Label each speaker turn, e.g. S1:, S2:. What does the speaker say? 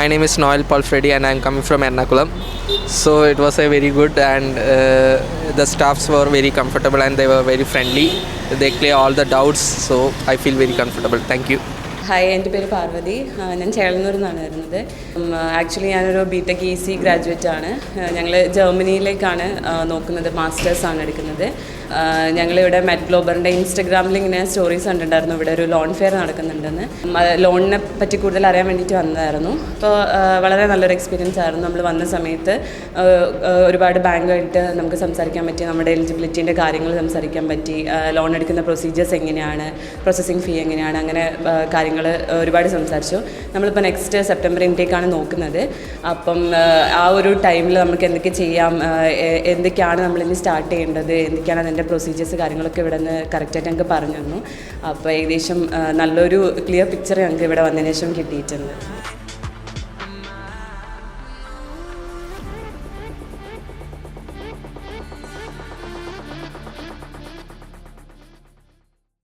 S1: My name is Noel Paul Freddy and I am coming from Ernakulam. So it was a very good and the staffs were very comfortable and they were very friendly. They clear all the doubts, so I feel very comfortable. Thank you.
S2: Hi, എൻ്റെ പേര് പാർവതി. ഞാൻ ചേളന്നൂരിൽ നിന്നാണ് വരുന്നത്. Actually ഞാനൊരു BTech EC graduate ആണ്. ഞങ്ങൾ ജർമ്മനിയിലേക്കാണ് നോക്കുന്നത്, മാസ്റ്റേഴ്സാണ് എടുക്കുന്നത്. ഞങ്ങളിവിടെ മെറ്റ് ഗ്ലോബറിൻ്റെ ഇൻസ്റ്റഗ്രാമിൽ ഇങ്ങനെ സ്റ്റോറീസ് കണ്ടിട്ടുണ്ടായിരുന്നു, ഇവിടെ ഒരു ലോൺ ഫെയർ നടക്കുന്നുണ്ടെന്ന്. ലോണിനെ പറ്റി കൂടുതൽ അറിയാൻ വേണ്ടിയിട്ട് വന്നതായിരുന്നു. അപ്പോൾ വളരെ നല്ലൊരു എക്സ്പീരിയൻസ് ആയിരുന്നു. നമ്മൾ വന്ന സമയത്ത് ഒരുപാട് ബാങ്കായിട്ട് നമുക്ക് സംസാരിക്കാൻ പറ്റി, നമ്മുടെ എലിജിബിലിറ്റീൻ്റെ കാര്യങ്ങൾ സംസാരിക്കാൻ പറ്റി, ലോൺ എടുക്കുന്ന പ്രൊസീജിയേഴ്സ് എങ്ങനെയാണ്, പ്രോസസ്സിങ് ഫീ എങ്ങനെയാണ്, അങ്ങനെ കാര്യങ്ങൾ ഒരുപാട് സംസാരിച്ചു. നമ്മളിപ്പോൾ നെക്സ്റ്റ് സെപ്റ്റംബർ ഇൻടേക്കാണ് നോക്കുന്നത്. അപ്പം ആ ഒരു ടൈമിൽ നമുക്ക് എന്തൊക്കെ ചെയ്യാം, എന്തൊക്കെയാണ് നമ്മളിനി സ്റ്റാർട്ട് ചെയ്യേണ്ടത്, എന്തൊക്കെയാണ് അതിൻ്റെ പ്രൊസീജിയേഴ്സ് കാര്യങ്ങളൊക്കെ ഇവിടെ നിന്ന് കറക്റ്റായിട്ട് ഞങ്ങൾക്ക് പറഞ്ഞു തന്നു. അപ്പോൾ ഏകദേശം നല്ലൊരു ക്ലിയർ പിക്ചർ ഞങ്ങൾക്ക് ഇവിടെ വന്നതിന് ശേഷം കിട്ടിയിട്ടുണ്ട്.